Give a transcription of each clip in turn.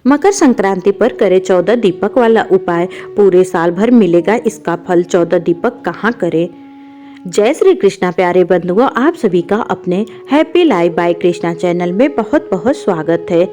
मकर संक्रांति पर करें 14 दीपक वाला उपाय, पूरे साल भर मिलेगा इसका फल। 14 दीपक कहाँ करें? जय श्री कृष्णा प्यारे बंधुओं, आप सभी का अपने happy life by Krishna channel में बहुत बहुत स्वागत है।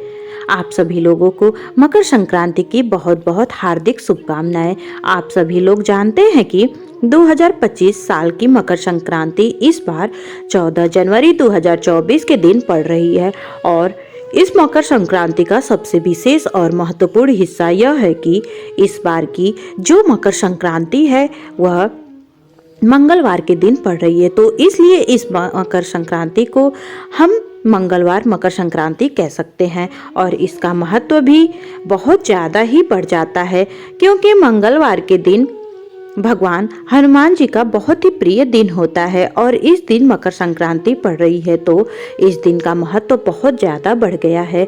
आप सभी लोगों को मकर संक्रांति की बहुत बहुत हार्दिक शुभकामनाएं। आप सभी लोग जानते हैं कि 2025 साल की मकर संक्रांति इस बार 14 जनवरी 2024 के दिन पड़ रही है और इस मकर संक्रांति का सबसे विशेष और महत्वपूर्ण हिस्सा यह है कि इस बार की जो मकर संक्रांति है वह मंगलवार के दिन पड़ रही है। तो इसलिए इस मकर संक्रांति को हम मंगलवार मकर संक्रांति कह सकते हैं और इसका महत्व भी बहुत ज़्यादा ही बढ़ जाता है, क्योंकि मंगलवार के दिन भगवान हनुमान जी का बहुत ही प्रिय दिन होता है और इस दिन मकर संक्रांति पड़ रही है, तो इस दिन का महत्व बहुत ज़्यादा बढ़ गया है।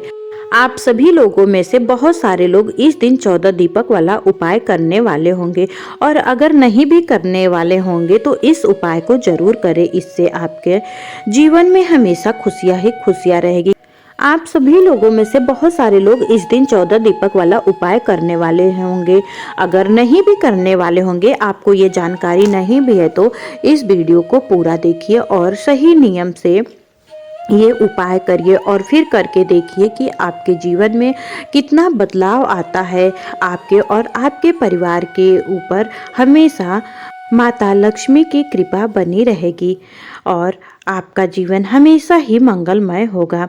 आप सभी लोगों में से बहुत सारे लोग इस दिन 14 दीपक वाला उपाय करने वाले होंगे और अगर नहीं भी करने वाले होंगे तो इस उपाय को जरूर करें। इससे आपके जीवन में हमेशा खुशियां ही खुशियां रहेगी। आप सभी लोगों में से बहुत सारे लोग इस दिन 14 दीपक वाला उपाय करने वाले होंगे। अगर नहीं भी करने वाले होंगे, आपको ये जानकारी नहीं भी है, तो इस वीडियो को पूरा देखिए और सही नियम से ये उपाय करिए और फिर करके देखिए कि आपके जीवन में कितना बदलाव आता है। आपके और आपके परिवार के ऊपर हमेशा माता लक्ष्मी की कृपा बनी रहेगी और आपका जीवन हमेशा ही मंगलमय होगा।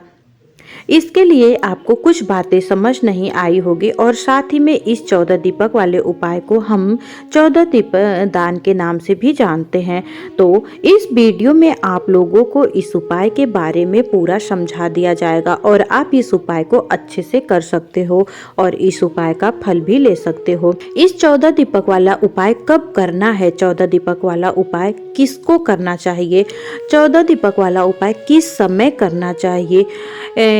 इसके लिए आपको कुछ बातें समझ नहीं आई होगी और साथ ही में इस 14 दीपक वाले उपाय को हम 14 दीपक दान के नाम से भी जानते हैं। तो इस वीडियो में आप लोगों को इस उपाय के बारे में पूरा समझा दिया जाएगा और आप इस उपाय को अच्छे से कर सकते हो और इस उपाय का फल भी ले सकते हो। इस 14 दीपक वाला उपाय कब करना है? 14 दीपक वाला उपाय किसको करना चाहिए? 14 दीपक वाला उपाय किस समय करना चाहिए?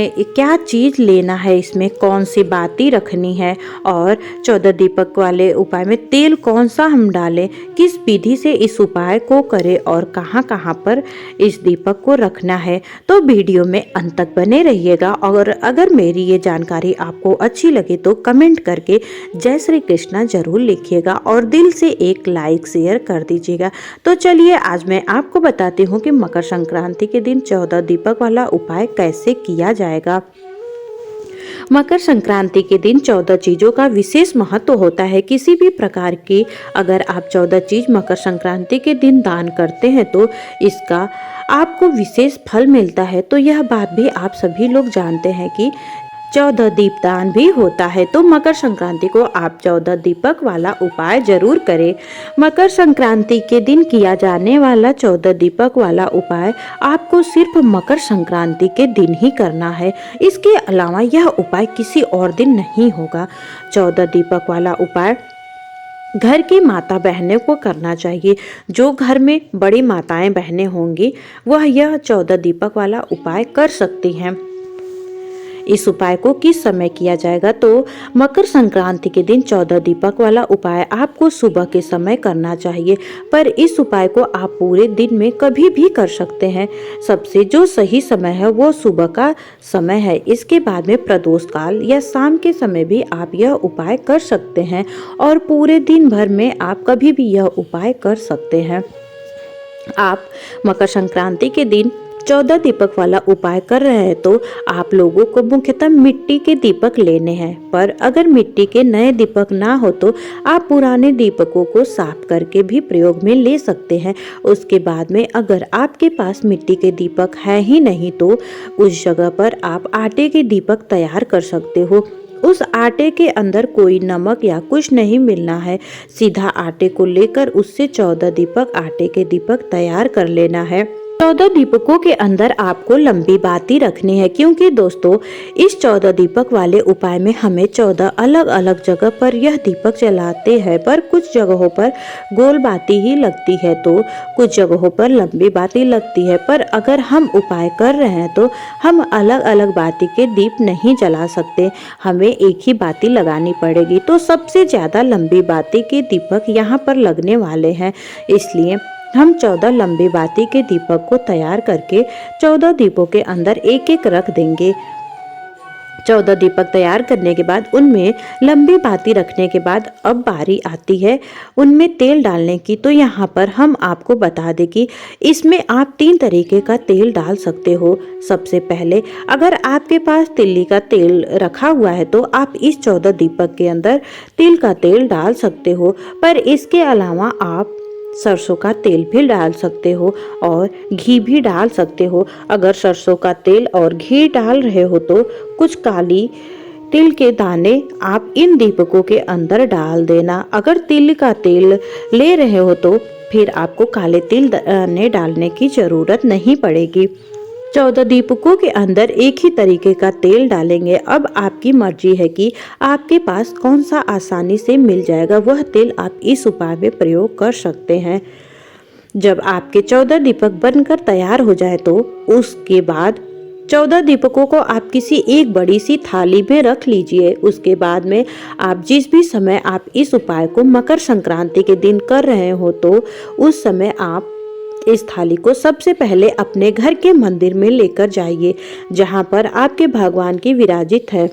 क्या चीज़ लेना है, इसमें कौन सी बाती रखनी है और 14 दीपक वाले उपाय में तेल कौन सा हम डालें, किस विधि से इस उपाय को करें और कहाँ कहाँ पर इस दीपक को रखना है, तो वीडियो में अंत तक बने रहिएगा। और अगर मेरी ये जानकारी आपको अच्छी लगे तो कमेंट करके जय श्री कृष्णा जरूर लिखिएगा और दिल से एक लाइक शेयर कर दीजिएगा। तो चलिए आज मैं आपको बताती हूँ कि मकर संक्रांति के दिन 14 दीपक वाला उपाय कैसे किया जाएगा। मकर संक्रांति के दिन 14 चीज़ों का विशेष महत्व होता है। किसी भी प्रकार की अगर आप 14 चीज़ मकर संक्रांति के दिन दान करते हैं तो इसका आपको विशेष फल मिलता है। तो यह बात भी आप सभी लोग जानते हैं कि 14 दीपदान भी होता है। तो मकर संक्रांति को आप 14 दीपक वाला उपाय जरूर करें। मकर संक्रांति के दिन किया जाने वाला 14 दीपक वाला उपाय आपको सिर्फ मकर संक्रांति के दिन ही करना है। इसके अलावा यह उपाय किसी और दिन नहीं होगा। 14 दीपक वाला उपाय घर की माता बहनों को करना चाहिए। जो घर में बड़ी माताएं बहनें होंगी वह यह 14 दीपक वाला उपाय कर सकती हैं। इस उपाय को किस समय किया जाएगा? तो मकर संक्रांति के दिन 14 दीपक वाला उपाय आपको सुबह के समय करना चाहिए, पर इस उपाय को आप पूरे दिन में कभी भी कर सकते हैं। सबसे जो सही समय है वो सुबह का समय है। इसके बाद में प्रदोष काल या शाम के समय भी आप यह उपाय कर सकते हैं और पूरे दिन भर में आप कभी भी यह उपाय कर सकते हैं। आप मकर संक्रांति के दिन 14 दीपक वाला उपाय कर रहे हैं तो आप लोगों को मुख्यतः मिट्टी के दीपक लेने हैं, पर अगर मिट्टी के नए दीपक ना हो तो आप पुराने दीपकों को साफ करके भी प्रयोग में ले सकते हैं। उसके बाद में अगर आपके पास मिट्टी के दीपक है ही नहीं तो उस जगह पर आप आटे के दीपक तैयार कर सकते हो। उस आटे के अंदर कोई नमक या कुछ नहीं मिलना है, सीधा आटे को लेकर उससे 14 दीपक आटे के दीपक तैयार कर लेना है। 14 दीपकों के अंदर आपको लंबी बाती रखनी है, क्योंकि दोस्तों इस 14 दीपक वाले उपाय में हमें 14 अलग अलग जगह पर यह दीपक जलाते हैं, पर कुछ जगहों पर गोल बाती ही लगती है तो कुछ जगहों पर लंबी बाती लगती है। पर अगर हम उपाय कर रहे हैं तो हम अलग अलग बाती के दीप नहीं जला सकते, हमें एक ही बाती लगानी पड़ेगी। तो सबसे ज्यादा लंबी बाती के दीपक यहाँ पर लगने वाले हैं, इसलिए हम 14 लंबी बाती के दीपक को तैयार करके 14 दीपों के अंदर एक एक रख देंगे। 14 दीपक तैयार करने के बाद उनमें लंबी बाती रखने के बाद अब बारी आती है उनमें तेल डालने की। तो यहाँ पर हम आपको बता दें कि इसमें आप 3 तरीके का तेल डाल सकते हो। सबसे पहले अगर आपके पास तिल्ली का तेल रखा हुआ है तो आप इस 14 दीपक के अंदर तिल का तेल डाल सकते हो, पर इसके अलावा आप सरसों का तेल भी डाल सकते हो और घी भी डाल सकते हो। अगर सरसों का तेल और घी डाल रहे हो तो कुछ काली तिल के दाने आप इन दीपकों के अंदर डाल देना। अगर तिल का तेल ले रहे हो तो फिर आपको काले तिल दाने डालने की ज़रूरत नहीं पड़ेगी। 14 दीपकों के अंदर एक ही तरीके का तेल डालेंगे। अब आपकी मर्जी है कि आपके पास कौन सा आसानी से मिल जाएगा, वह तेल आप इस उपाय में प्रयोग कर सकते हैं। जब आपके 14 दीपक बनकर तैयार हो जाए तो उसके बाद 14 दीपकों को आप किसी एक बड़ी सी थाली में रख लीजिए। उसके बाद में आप जिस भी समय आप इस उपाय को मकर संक्रांति के दिन कर रहे हो तो उस समय आप इस थाली को सबसे पहले अपने घर के मंदिर में लेकर जाइए, जहां पर आपके भगवान की विराजित है।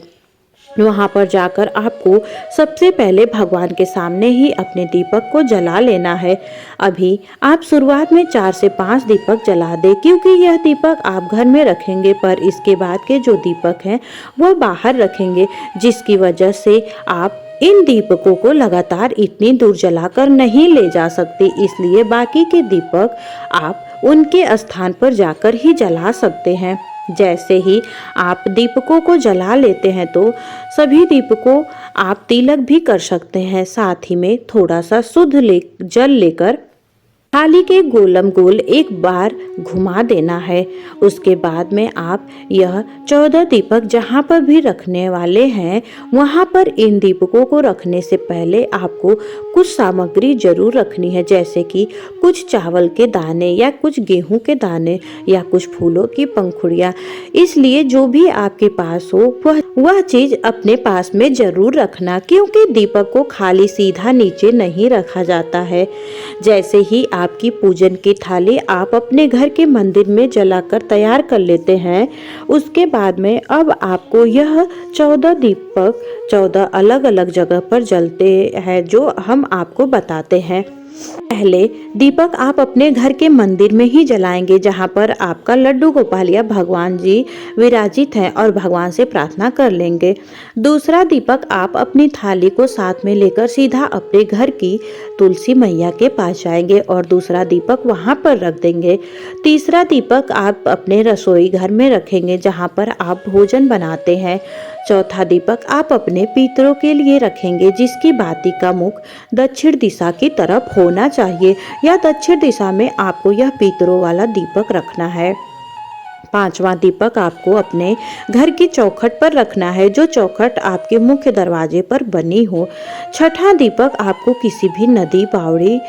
वहां पर जाकर आपको सबसे पहले भगवान के सामने ही अपने दीपक को जला लेना है। अभी आप शुरुआत में 4 से 5 दीपक जला दें, क्योंकि यह दीपक आप घर में रखेंगे, पर इसके बाद के जो दीपक हैं वह बाहर रखेंगे, जिसकी वजह से आप इन दीपकों को लगातार इतनी दूर जलाकर नहीं ले जा सकते। इसलिए बाकी के दीपक आप उनके स्थान पर जाकर ही जला सकते हैं। जैसे ही आप दीपकों को जला लेते हैं तो सभी दीपकों आप तिलक भी कर सकते हैं। साथ ही में थोड़ा सा शुद्ध जल लेकर थाली के गोलम गोल एक बार घुमा देना है। उसके बाद में आप यह 14 दीपक जहाँ पर भी रखने वाले हैं वहाँ पर इन दीपकों को रखने से पहले आपको कुछ सामग्री जरूर रखनी है, जैसे कि कुछ चावल के दाने या कुछ गेहूं के दाने या कुछ फूलों की पंखुड़ियाँ। इसलिए जो भी आपके पास हो वह चीज अपने पास में जरूर रखना, क्योंकि दीपक को खाली सीधा नीचे नहीं रखा जाता है। जैसे ही आपकी पूजन की थाली आप अपने घर के मंदिर में जलाकर तैयार कर लेते हैं, उसके बाद में अब आपको यह 14 दीपक 14 अलग अलग जगह पर जलते हैं, जो हम आपको बताते हैं। पहले दीपक आप अपने घर के मंदिर में ही जलाएंगे, जहां पर आपका लड्डू गोपाल या भगवान जी विराजित हैं और भगवान से प्रार्थना कर लेंगे। दूसरा दीपक आप अपनी थाली को साथ में लेकर सीधा अपने घर की तुलसी मैया के पास जाएंगे और दूसरा दीपक वहां पर रख देंगे। तीसरा दीपक आप अपने रसोई घर में रखेंगे, जहां पर आप भोजन बनाते हैं। चौथा दीपक आप अपने पितरों के लिए रखेंगे, जिसकी बाती का मुख दक्षिण दिशा की तरफ होना चाहिए, या दक्षिण दिशा में आपको यह पितरों वाला दीपक रखना है। पांचवा दीपक आपको अपने घर की चौखट पर रखना है, जो चौखट आपके मुख्य दरवाजे पर बनी हो। छठा दीपक आपको किसी भी नदी, बावड़ी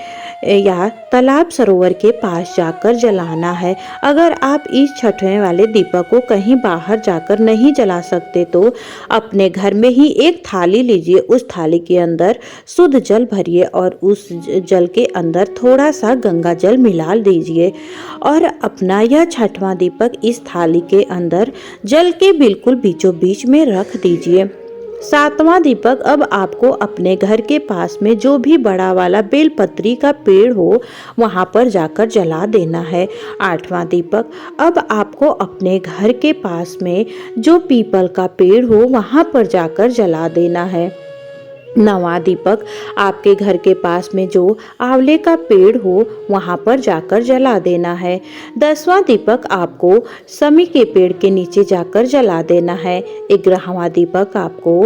या तालाब, सरोवर के पास जाकर जलाना है। अगर आप इस छठवें वाले दीपक को कहीं बाहर जाकर नहीं जला सकते तो अपने घर में ही एक थाली लीजिए। उस थाली के अंदर शुद्ध जल भरिए और उस जल के अंदर थोड़ा सा गंगा जल मिला दीजिए और अपना यह छठवां दीपक इस थाली के अंदर जल के बिल्कुल बीचों बीच में रख दीजिए। सातवां दीपक अब आपको अपने घर के पास में जो भी बड़ा वाला बेलपत्री का पेड़ हो वहां पर जाकर जला देना है। आठवां दीपक अब आपको अपने घर के पास में जो पीपल का पेड़ हो वहां पर जाकर जला देना है। नवां दीपक आपके घर के पास में जो आंवले का पेड़ हो वहां पर जाकर जला देना है। 10वां दीपक आपको समी के पेड़ के नीचे जाकर जला देना है। 11वां दीपक आपको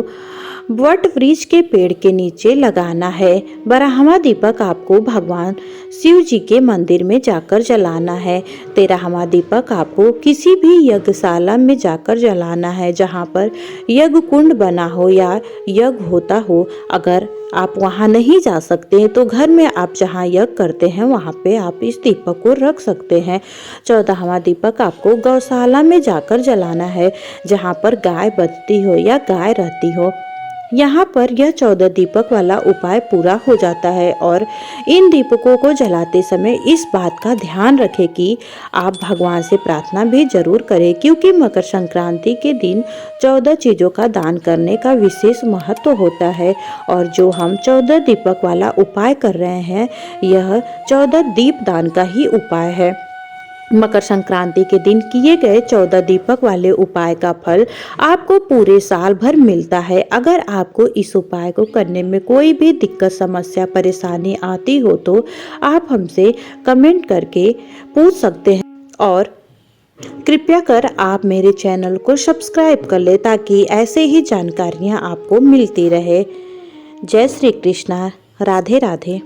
वट वृक्ष के पेड़ के नीचे लगाना है। 12वां दीपक आपको भगवान शिव जी के मंदिर में जाकर जलाना है। 13वां दीपक आपको किसी भी यज्ञशाला में जाकर जलाना है, जहां पर यज्ञ कुंड बना हो या यज्ञ होता हो। अगर आप वहां नहीं जा सकते हैं तो घर में आप जहां यज्ञ करते हैं वहां पे आप इस दीपक को रख सकते हैं। 14वां दीपक आपको गौशाला में जाकर जलाना है, जहां पर गाय बचती हो या गाय रहती हो। यहाँ पर यह 14 दीपक वाला उपाय पूरा हो जाता है। और इन दीपकों को जलाते समय इस बात का ध्यान रखें कि आप भगवान से प्रार्थना भी जरूर करें, क्योंकि मकर संक्रांति के दिन 14 चीज़ों का दान करने का विशेष महत्व होता है। और जो हम 14 दीपक वाला उपाय कर रहे हैं, यह 14 दीप दान का ही उपाय है। मकर संक्रांति के दिन किए गए 14 दीपक वाले उपाय का फल आपको पूरे साल भर मिलता है। अगर आपको इस उपाय को करने में कोई भी दिक्कत, समस्या, परेशानी आती हो तो आप हमसे कमेंट करके पूछ सकते हैं। और कृपया कर आप मेरे चैनल को सब्सक्राइब कर ले, ताकि ऐसे ही जानकारियाँ आपको मिलती रहे। जय श्री कृष्णा। राधे राधे।